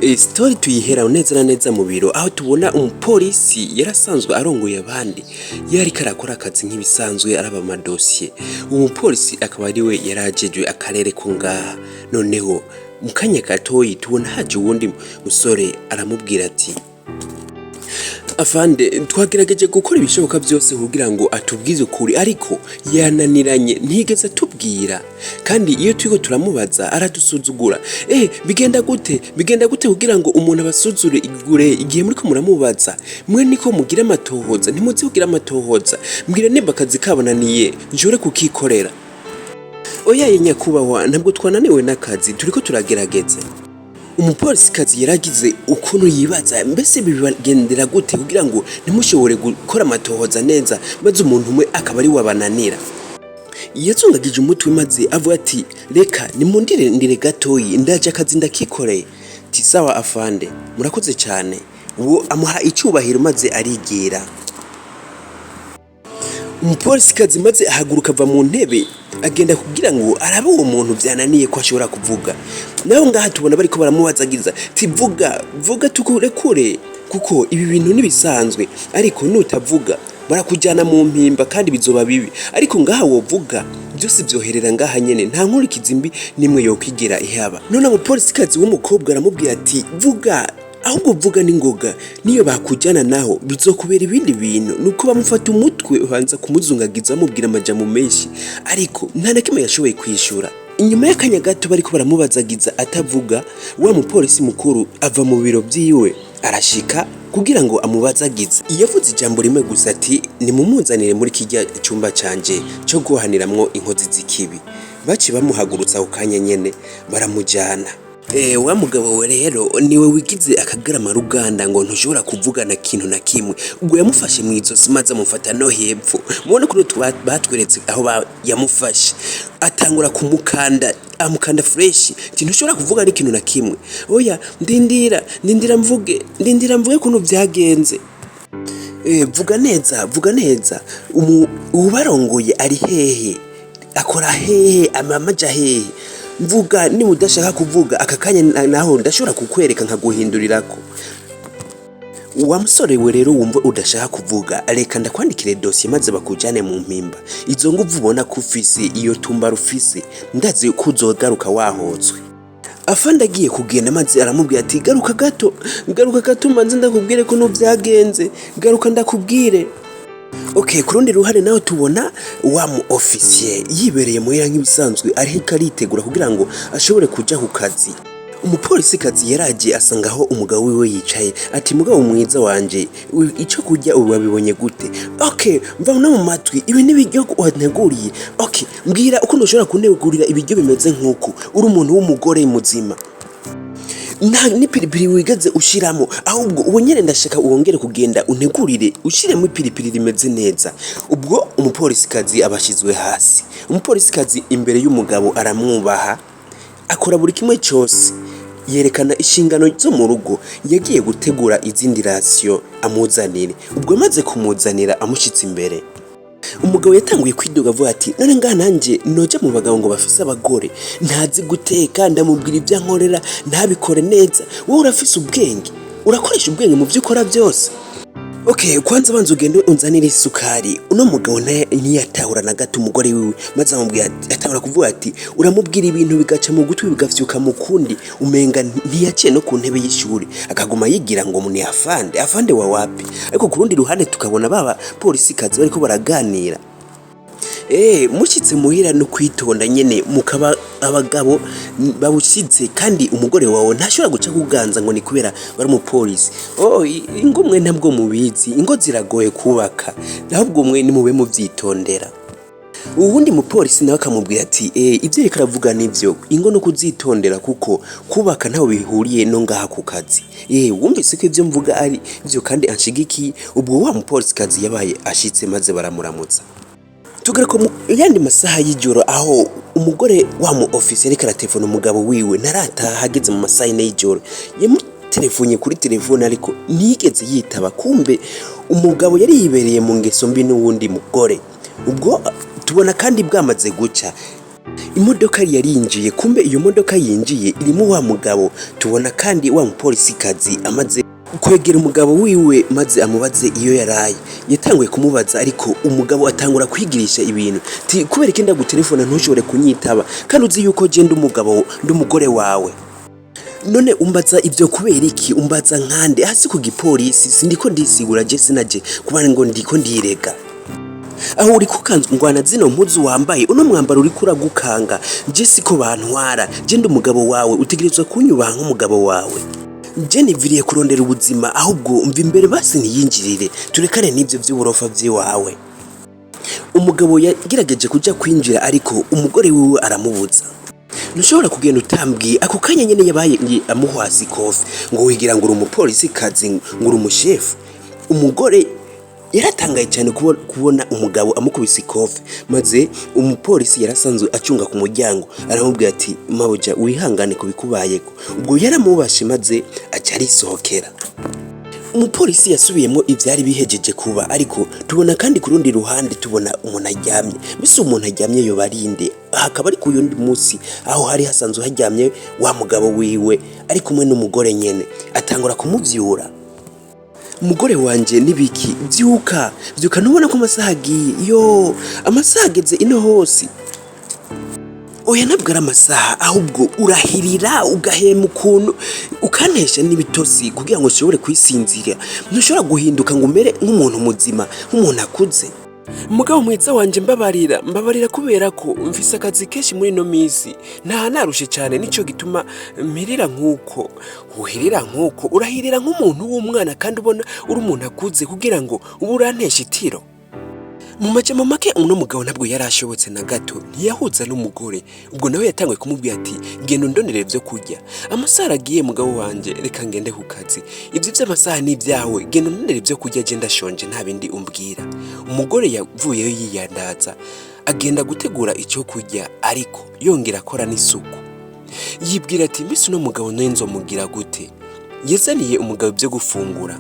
Story tuyihera neza na neza mu biro aho tubona umupolisi yarasanzwe arongoye abandi yari karakora akazi nk'ibisanzwe araba amadosiye. Umupolisi akaba ari we yarajejwe akarere ko ngaha. Noneho mu kanya gatoyi tubona haje uwundi musore aramubwira ati afande twagerageje gukora ibishoboka byose kugira ngo atubwize ukuri ariko yananiranye ntigeze atubwira kandi iyo turiko turamubaza aradusuzugura. Bigenda gute kugira ngo umuntu abasuzure igure igihe muri ko muramubaza mwe niko mugira amatohoza ntimuzi kugira amatohoza mbwira nimba akazi kabonaniye njure kukikorera. Oya nyakubahwa ntabwo twananiwe n'akazi turiko turagerageza. Umupolisi kazi yaragize ukuntu yibaza mbese bibagendera gute kugira ngo ntimushobore gukora amatohoza neza maze umuntu umwe akaba ari wabananira. Yazungagije umutwe maze avuga ati reka nimundire gatoyi ndaje akazi ndakikoreye. Tisawa afande murakoze cyane. Uwo amuha icyubahiro maze arigira. Umupolisi kazi maze ahaguruka ava mu ntebe agenda kugira ngo arabe uwo muntu byananiye ko ashobora kuvuga. Naho ngaha tubona bariko baramubazagiza vuga tukurekure kuko ibi bintu nibisanzwe ariko nutavuga barakujyana mu mpimba kandi bizoba bibi ariko ngaha wovuga byose byoherera ngaha nyene nta nkurikizi mbi nimwe yo kwigira ihaba. None umupolisi kazi w'umukobwa aramubwira ati vuga ahubwo vuga n'ingoga niyo bakujyana naho bizokubera ibindi bintu nuko bamufata umutwe ubanza kumuzungagiza amubwira amajambo menshi ariko nta nakimwe yashoboye kwishura. Inyuma y'akanya gato bariko baramubazagiza atavuga wa mupolisi mukuru ava mu biro byiwe arashika kugira ngo amubazagize. Yavuze ijambo rimwe gusa ati nimumuzanire muri kijya cyumba canje cyo guhaniramwo inkozi z'ikibi. Baci bamuhagurutsa ku kanya nyene baramujyana. Wa mugabo we rero niwe wigize akagarama ruganda ngo ntushobora kuvugana kintu na kimwe. Ubwo yamufashe mu izosi maze amufata no hepfo. Mubone kuri batweretse aho yamufashe. Atangura kumukanda amukanda fresh ntushobora kuvuga n'ikintu na kimwe. Oya ndindira mvuge kuno byagenze. Vuga neza ubarongoye ari hehe akora hehe amamaja hehe mvuga ni mudashaka kuvuga akakanya naho ndashobora kukwereka nkaguhindurirako. Wa musore we rero wumva udashaka kuvuga reka ndakwandikire dossier maze bakujane mu mpimba. Izo nguvu ubona ko ufise iyo tumba rufise ndazi ko uzogaruka wahotswe. Afande agiye kugenda maze aramubwira ati garuka gato manze ndakubwire ko no byagenze garuka ndakubwire. Kurundi ruhare naho tubona wa mu officier yibereye muhira nk'ibisanzwe ariko aritegura kugira ngo ashobore kuja ku kazi. Umupolisi kazi yaragiye asangaho umugabo wiwe yicaye ati mugabo mwiza wanje ico kujya ubu wabibonye gute? Mva no mu matwi ibi nibiryo wanteguriye. Mbwira uko ndoshobora kunegurira ibiryo bimeze nkuko uri umuntu w'umugore muzima. Nta nipiripiri wigaze ushiramo ahubwo ubonyere ndashaka uwongere kugenda untegurire ushiremo ipiripiri rimeze neza. Ubwo umupolisi kazi abashizwe hasi. Umupolisi kazi imbere y'umugabo aramwubaha akora buri kimwe cyose yerekana inshingano zo mu rugo. Yagiye gutegura izindi ratio amuzanire. Ubwo maze kumuzanira amushitse imbere umugabo yatanguye kwidoga avuga ati none ngaha nanjye noje mu bagabo ngo bafise abagore ntazi guteka ndamubwira ibya nkorera ntabikore neza. Wowe urafise ubwenge urakoresha ubwenge mu byo ukora byose. Kwanza banza ugende unzanire isukari. Uno mugabo ntiyatahura na gato umugore wiwe maze amubwira atahura kuvuga ati uramubwira ibintu bigaca mu gutwi bigafyuka mu kundi umenga ntiyaciye no ku ntebe y'ishuri akaguma yigira ngo muni afande wa wapi. Ariko kurundi ruhande tukabona baba polisi kazi bariko baraganira. Mushitse muhira no kwitonda nyene mukaba abagabo babushitse kandi umugore wawe ntashobora guca kuganza ngo ni kubera bari umupolisi. Ingomwe ntabwo mubizi ingo ziragoye kubaka ahubwo mwe ni mube muvyitondera. Ubundi mupolisi nawe akamubwira ati ivyo reka ravuga nivyo ingo no kuzitondera kuko kubaka ntaho bihuriye no ngaha ku kazi. Wumvise ko ivyo mvuga ari byo kandi anshigiki. Ubwo wa mupolisi kazi yabaye ashitse maze baramuramutsa. Tugaruka mu yandi masaha y'ijoro aho umugore wa mu office ariko aratelefona umugabo wiwe narataha hageze mu masaha y'ijoro. Yamutelefone kuri telefone ariko ntigeze yitaba. Kumbe umugabo yari yibereye mu ngeso mbi n'uwundi mugore. Ubwo tubona kandi bwamaze guca imodoka yarinjiye, kumbe iyo modoka yinjiye irimo wa mugabo tubona, kandi wa mupolisi kazi amaze kwegera umugabo wiwe maze amubaze iyo yaraye. Yatanguye kumubaza, ariko umugabo atangura kwigirisha ibintu ti kubera ikenda gutelefona ntushobore kunyitaba, kandi uzi yuko je ndumugore wawe. None umbaza ivyo kubera iki? Umbaza nkande hasi ku gipolisi, sindiko ndisigura je sinaje kubana ngo ndiko ndirega. Aho uri kukanzungwana zino mpuzu wambaye, uno mwambaro uri kuragukanga, je siko bantwara, je ndumugabo wawe, utegerezwa kunyubaha nk'umugabo wawe. Je niviriye kurondera ubuzima, ahubwo umva imbere basi ntiyinjirire, turekane n'ivyo vy'uburofa vyiwawe. Umugabo yagerageje kuja kwinjira, ariko umugore wiwe aramubuza. Ntushobora kugenda utambwiye, ako kanya nyene yabaye amuhwasi kofi ngo wigira ngo uri umupolisi kazi, ngo uri umushefu. Umugore yaratangaye cyane kubona umugabo amukubise ikofi, maze umupolisi yarasanzwe acunga ku muryango aramubwira ati mabuja wihangane kubikubayeko. Ubwo yaramubashe maze aca arisohokera. Umupolisi yasubiyemo ivyari bihejeje kuba, ariko tubona kandi ku rundi ruhande tubona umuntu aryamye. Mbese umuntu aryamye yo barinde, hakaba ari ku yundi munsi aho hari hasanzwe haryamye wa mugabo wiwe ari kumwe n'umugore nyene, atangura kumuvyura. Umugore wanje nibiki vyuka ntubona ko amasaha agiye, yo amasaha ageze ino hose. Oya nabwo ari amasaha, ahubwo urahirira ugahema ukuntu ukantesha n'ibitosi kugira ngo ushobore kwisinzira. Ntushobora guhinduka ngo umere nk'umuntu muzima, nk'umuntu akuze. Mugabo mwiza wanje mbabarira kubera ko mfise akazi kenshi muri no misi, nta narushe cyane, nico gituma mpirira nkuko. Uhirira nkuko urahirira nk'umuntu w'umwana, kandi ubona uri umuntu akuze kugira ngo uburantesha itiro. Mu majambo make uno mugabo ntabwo yarashobotse na gato, ntiyahuza n'umugore. Ubwo nawe yatanguye kumubwira ati genda ndonere byo kurya. Amasaha agiye mugabo wanje, reka ngende ku kazi. Ivyo by'amasaha ni byawe, genda ndonere byo kurya, je ndashonje nta bindi umbwira. Umugore yavuyeyo yiyandaza, agenda gutegura icyo kurya, ariko yongera akora n'isuku. Yibwira ati mbese uno mugabo nenzo mugira gute? Yazaniye umugabo byo gufungura.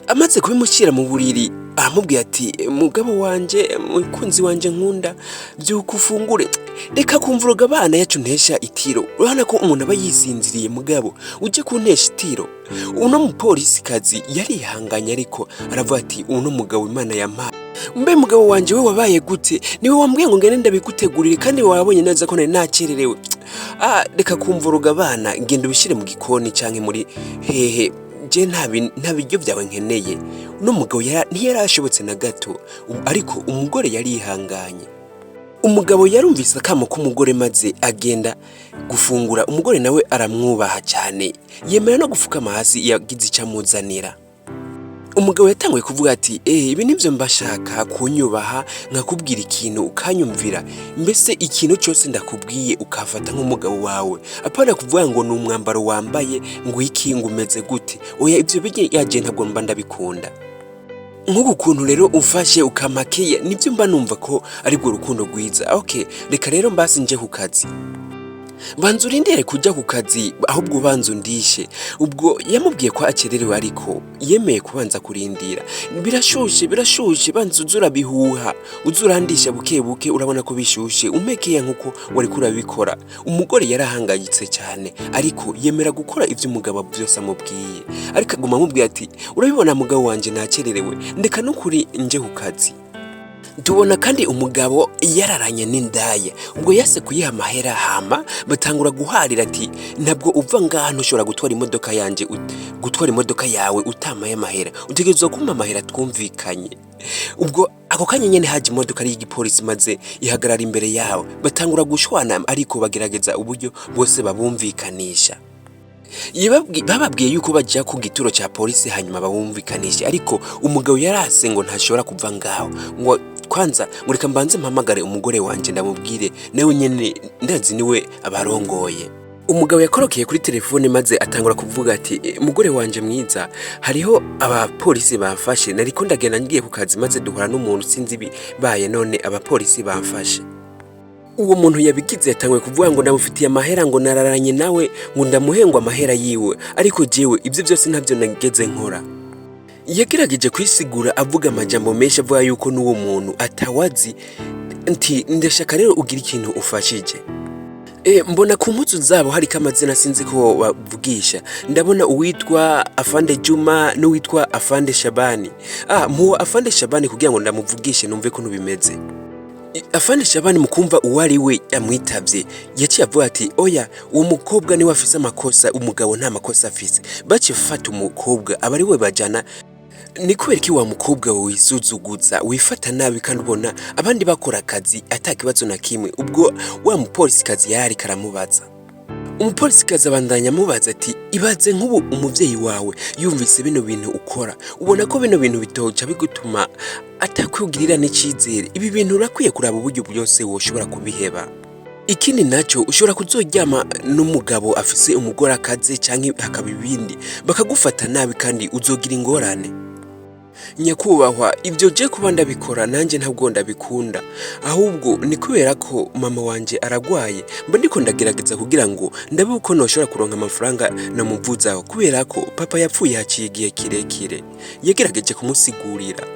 Amaze kubimushyira mu buriri, aramubwira ati mugabo wanje, mukunzi wanje nkunda, byuka ufungure, reka kumvuruga abana yacu ntesha itiro. Urabona ko umuntu aba yisinziriye, mugabo uje kuntesha itiro. Uno mupolisi kazi yarihanganye, ariko aravuga ati uno mugabo Imana yampaye. Mbe mugabo wanje we wabaye gute? Niwe wambwiye ngo ngende ndabigutegurire, kandi wabonye neza ko nacererewe. Reka kumvuruga abana, ngende ubishire mu gikoni canke muri hehe, je nta biryo byawe nkeneye. Uno mugabo ntiyarashobotse na gato, ariko umugore yarihanganye. Umugabo yarumvise akamo k'umugore maze agenda gufungura. Umugore nawe aramwubaha cyane, yemera no gufukama hasi yagize icamuzanira. Umugabo yatanguye kuvuga ati ibi nivyo mbashaka, kunyubaha, nkakubwira ikintu ukanyumvira. Mbese ikintu cyose ndakubwiye ukafata nk'umugabo wawe, apana kuvuga ngo ni umwambaro wambaye ngo iki ngo umeze gute. Oya ivyo bige yaje ntabwo mba ndabikunda. Nk'uko kuntu rero ufashe ukamakiye, nivyo mba numva ko ari bwo rukundo rwiza. Okay, reka rero mbasi nje ku kazi. Banzu urindire kujya ku kazi, ahubwo banzu ndishe. Ubwo yamubwiye ko akererewe, ariko yemeye kubanza kurindira. Birashushe banzu uzura bihuha, uzurandisha buke buke, urabona ko bishushe, umekeye nkuko wari kurabikora. Umugore yarahangayitse cyane, ariko yemera gukora ivyo umugabo byose amubwiye. Ariko aguma amubwiye ati urabibona mugabo wanje nakererewe, ndeka no kuri nje ku kazi. Tubona kandi umugabo yararanye n'indaya. Ubwo yase kuyiha amahera, hama batangura guharira ati ntabwo uva ngaha ntushobora gutwara imodoka yanje, gutwara imodoka yawe utamaye amahera, utegerezwa kumpa amahera twumvikanye. Ubwo ako kanya nyene haje imodoka y'igipolisi maze ihagarara imbere yawe. Batangura gushwana, ariko bagerageza uburyo bose babumvikanisha. Bababwiye yuko bajya ku gituro cya polisi hanyuma babumvikanisha, ariko umugabo yarase ngo ntashobora kuva ngaho, ngo kwanza mureka mbanze mpamagare umugore wanje ndamubwire, nawe nyene ndazi niwe abarongoye. Umugabo yakorokeye kuri telefone maze atangura kuvuga ati umugore wanje mwiza, hariho abapolisi bamfashe, nariko ndagenda ngiye ku kazi maze duhura n'umuntu sinzi bibaye, none abapolisi bamfashe. Uwo muntu yabigize yatanguye kuvuga ngo ndamufitiye amahera, ngo nararanye nawe, ngo ndamuhengwa amahera yiwe, ariko jewe ivyo byose ntavyo nageze nkora. Yagerageje kwisigura avuga amajambo menshi avuga yuko n'uwo muntu atawazi, nti ndashaka rero ugira ikintu ufashije. Mbona ku mpuzu zabo hariko amazina sinzi ko bavugisha. Ndabona uwitwa Afande Juma n'uwitwa Afande Shabani. Muwa Afande Shabani kugira ngo ndamuvugishe numve ko ntubimeze. Afande Shabani mukumva uwari we yamwitavye yaciye avuga ati oya uwo mukobwa ni wafise amakosa, umugabo nta makosa afise. Baciye fata umukobwa abari we bajana. Ni kubera ki wa mukobwa wisuzuguza wifata nabi kandi ubona abandi bakora akazi atakibazo na kimwe. Ubwo wa mupolisi kazi yari karamubaza. Umupolisi kazi abandanya amubaza ati ibaze nk'ubu umuvyeyi wawe yumvise bino bintu ukora, ubona ko bino bintu bitoca bigutuma atakwigirira n'icizere. Ibi bintu urakwiye kuraba uburyo bwose woshobora kubiheba. Ikindi naco ushobora kuzoryama n'umugabo afise umugore akaze canke hakaba ibindi bakagufata nabi kandi uzogira ingorane. Nyakubahwa, ibyo je kuba ndabikora nanje ntabwo ndabikunda, ahubwo ni kubera ko mama wanje aragwaye. Mba ndiko ndagerageza kugira ngo ndabe uko noshobora kuronka amafaranga namuvuzaho, kubera ko papa yapfuye haciye igihe kirekire. Yagerageje kumusigurira.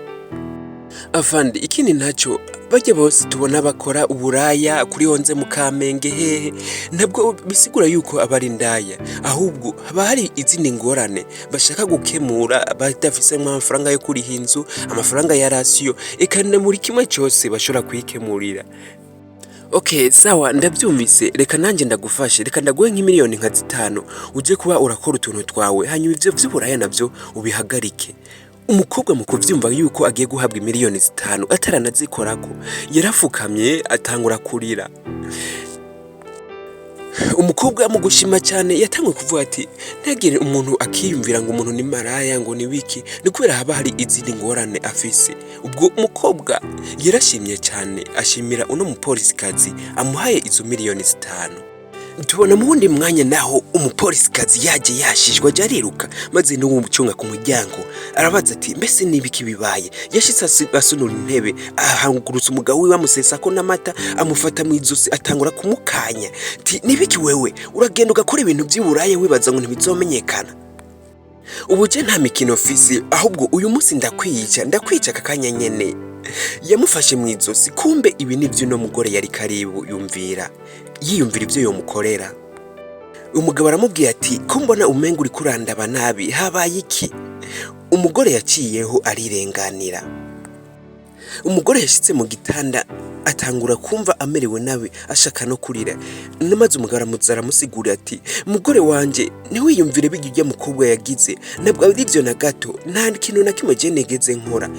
Afande, ikindi naco bajye bose tubona bakora uburaya kuri honze mu Kamenge hehe, ntabwo bisigura yuko abari ndaya, ahubwo haba hari izindi ngorane bashaka gukemura badafise amafaranga yo kuriha inzu, amafaranga ya rasiyo, eka na muri kimwe cyose bashobora kwikemurira. Okay, sawa ndabyumvise, reka nanje ndagufashe, reka ndaguhe nk'imiliyoni nka 5 uje kuba urakora utuntu twawe, hanyuma ivyo vy'uburaya navyo ubihagarike. Umukobwa mu kuvyumva yuko agiye guhabwa miliyoni 5 ataranazikorako yarafukamye atangura kurira. Umukobwa mu gushima cyane yatangwe kuvuga ati ntagire umuntu akiyumvira ngo umuntu ni maraya ngo ni wiki, ni kubera haba hari izindi ngorane afise. Ubwo umukobwa yarashimye cyane ashimira uno mupolisi kazi amuhaye izo miliyoni 5. Tubona mu wundi mwanya naho umupolisi kazi yaje yashishwa jariruka maze no umucunga ku muryango arabaza ati mbese nibiki bibaye. Yashitse asunura intebe ahangurutsa umugabo wiwe amusesa ko n'amata amufata mu izosi atangura kumukanya ati nibiki wewe uragenda ugakora ibintu by'iburaye wibaza ngo ntibizomenyekana. Ubuje nta mikino ofisi, ahubwo uyu munsi ndakwica kakanya nyene. Yamufashe mu izosi, kumbe ibi nivyo no mugore yari karibu yumvira ivyo yomukorera. Umugabo aramubwiye ati ko mbona umenga uri kurandaba nabi, habaye iki? Umugore yaciyeho arirenganira. Umugore yashitse mu gitanda atangura kumva amerewe nabi ashaka no kurira. Namaze umugabo aramusigura ati mugore wanje ntiwiyumvire bijya mukobwa yagize, nabwo ari byo na gato, nta kintu na kimwe je negeze nkora.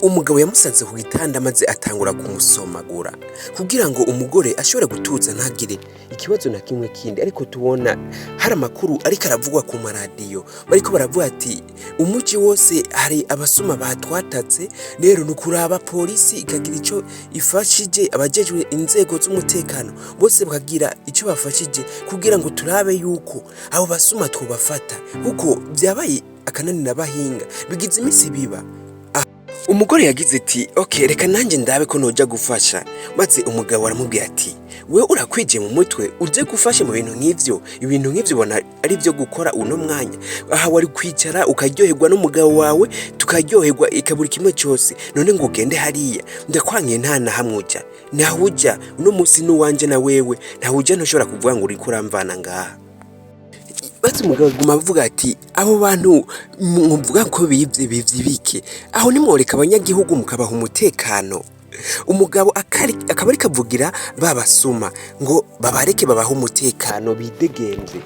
Umugabo yamusanze ku gitanda maze atangura kumusomagura kugira ngo umugore ashobore gutuza ntagire ikibazo na kimwe kindi. Ariko tubona hari amakuru ariko aravugwa ku maradiyo, bariko baravuga ati umuji wose hari abasuma batwatatse, rero nukuraba polisi ikagira ico ifashije, abajejwe inzego z'umutekano bose bakagira ico bafashije kugira ngo turabe yuko abo basuma twobafata, kuko byabaye akanani nabahinga bigize imisi biba. Umugore yagize ati okay reka nanjye ndabe ko noja gufasha, maze umugabo aramubwira ati we urakwije mu mutwe uje gufasha mu bintu nk'ivyo, ibintu nk'ivyo bona ari byo gukora uno mwanya. Aha wari kwicara ukaryoherwa n'umugabo wawe tukaryoherwa ikaburi kimwe cyose, none ngo ugende hariya ndakwangiye nta na hamwe uja uno munsi n'uwanje na wewe nta uja ntushobora kuvuga ngo uri kuramvana ngaha. Bati umugabo guma avuga ati abo bantu muvuga ko bivye bike, aho nimworeka abanyagihugu mukabaha umutekano. Umugabo akaba ari kavugira babasuma ngo babareke babaha umutekano bidegenze.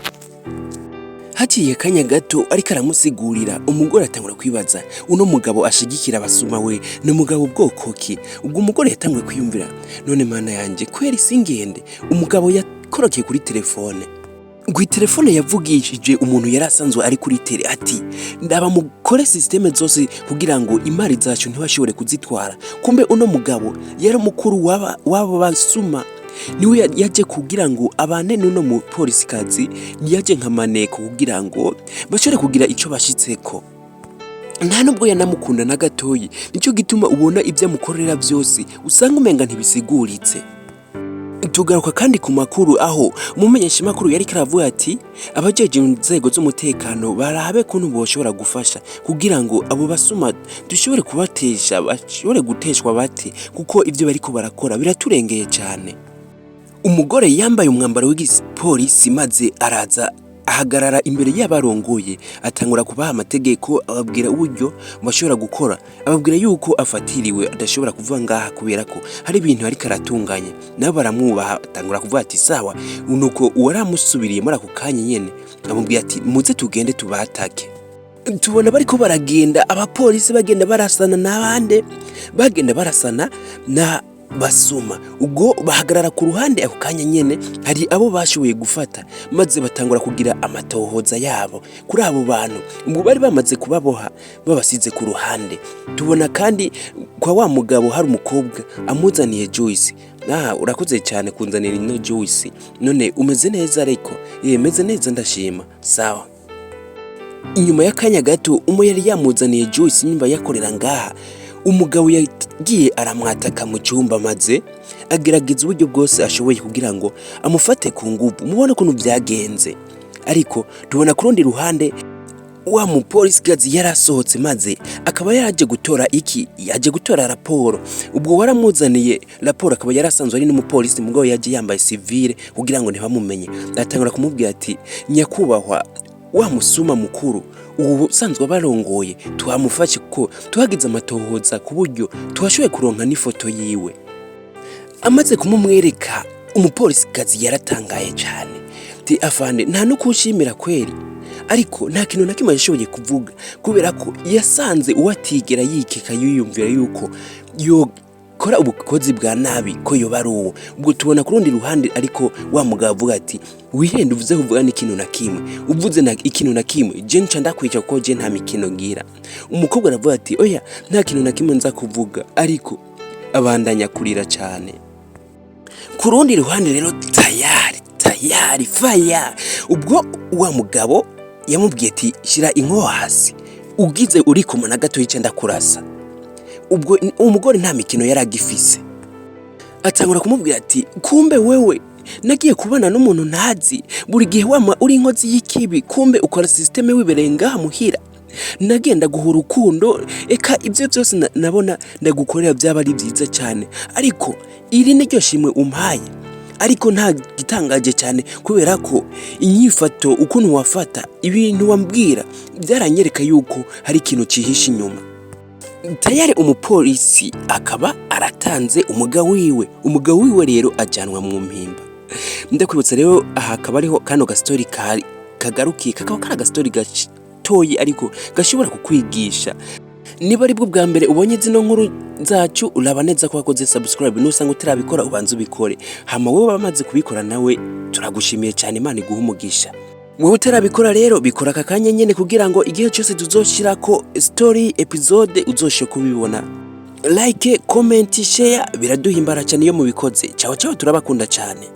Haciye kanya gato ariko aramusigurira, umugore atangura kwibaza uno mugabo ashigikira abasuma we ni umugabo bwoko ki. Ubwo umugore yatanguye kwiyumvira none mana yanje kweri singende. Umugabo yakorokeye kuri telefone, ngwi telefone yavugishije umuntu yarasanzwe ari kuri tele ati ndaba mukore systeme zose kugira ngo imari zacu ntibashobore kuzitwara. Kumbe uno mugabo yari mukuru wabo basuma, niwe yaje kugira ngo abane n'uno mu polisi kazi, yaje nkamaneko kugira ngo bashobore kugira ico bashitseko. Nta nubwo yanamukunda na gatoyi, nico gituma ubona ibyo amukorera byose usanga umenga ntibisiguritse. Tugaruka kandi ku makuru aho umumenyesha makuru yari karavuga ati abajeje inzego z'umutekano barabe kuntu boshobora gufasha kugira ngo abo basuma dushobore kubatesha bashobore guteshwa bate kuko ivyo bariko barakora biraturengeye cyane. Umugore yambaye umwambaro w'igipolisi maze araza ahagarara imbere y'abarongoye atangura kubaha amategeko ababwira uburyo bashobora gukora, ababwira yuko afatiriwe adashobora kuvuga ngaha kubera ko hari ibintu ari karatunganya. Nabo baramwubaha atangura kuvuga ati sawa, nuko uwaramusubiriye muri ako kanya nyene amubwira ati muze tugende tubatake. Tubona bariko baragenda abapolisi bagenda barasana n'abande bagenda barasana na basuma. Ubwo bahagarara ku ruhande ako kanya nyene hari abo bashoboye gufata maze batangura kugira amatohoza yabo kuri abo bantu. Ubwo bari bamaze kubaboha babasize ku ruhande. Tubona kandi kwa wa mugabo hari umukobwa amuzaniye Joyce. Urakoze cyane kunzanira ino Joyce. None umeze neza ariko? Meze neza ndashima. Sawa. Inyuma y'akanya gato yari yamuzaniye Joyce nyimba yakorera ngaha. Umugabo yagiye aramwataka mu cyumba maze agerageza uburyo bwose ashoboye kugira ngo amufate ku nguvu. Mubona ko byagenze, ariko tubona ku rundi ruhande wa mupolisi gazi yarasohotse maze akaba yaje gutora yaje gutora raporo. Ubwo waramuzaniye raporo akaba yarasanzwe ari n'umupolisi mugabo yaje yambaye civile kugira ngo ntibamumenye. Atangura kumubwira ati nyakubahwa wa musuma mukuru ubu sanzwe barongoye twamufashe ko tuhagize amatohoza ku buryo twashoboye kuronka n'ifoto yiwe. Amaze kumumwereka umupolisi kazi yaratangaye cyane. Afande nta no kushimira kweri, ariko nta kintu na kimwe yashoboye kuvuga kubera ko yasanze uwatigera yikeka yiyumvira yuko yo kora ubukozi bwa nabi ko yo baruwo. Ubwo tubona ku rundi ruhande ariko wa mugabo avuga ati wihende uvuze kuvuga n'ikintu na kimwe, uvuze na ikintu na kimwe je nca ndakwica ko je nta mikino ngira. Umukobwa aravuga ati oya nta kintu na kimwe nza kuvuga, ariko abandanya kurira cyane. Ku rundi ruhande rero tayari fire. Ubwo wa mugabo yamubwiye ati shira inko hasi ugize uri kumana gato yice ndakurasa. Ubwo umugore nta mikino yaragifise atangura kumubwira ati kumbe wewe nagiye kubana n'umuntu ntazi buri gihe wama uri inkozi y'ikibi, kumbe ukora systeme wiberenga muhira. Nagenda guhura urukundo eka ibyo byose nabona ndagukorera byaba ari byiza cyane, ariko iri niryo shimwe umpaye. Ariko nta gitangaje cyane kubera ko inyifato ukuntu wafata ibintu wambwira byaranyereka yuko hari ikintu cihisha inyuma. Tayari umupolisi akaba aratanze umugabo wiwe rero ajanwa mu mpimba. Ndakwibutsa rero aha akaba ariho kano gastori kagarukiye kakaba kara gastori gatoyi ariko gashobora kukwigisha. Niba ari bwo bwa mbere ubonye zino nkuru zacu uraba neza ko wakoze subscribe, nusanga utarabikora ubanze ubikore. Hama wowe bamaze kubikora nawe turagushimiye cyane, Imana iguha umugisha. Wowe utarabikora rero bikora akakanya nyene kugira ngo igihe cyose tuzoshirako story episode uzoshe kubibona. Like, comment, share biraduhimbara cyane iyo mubikoze. Ciao turabakunda cyane.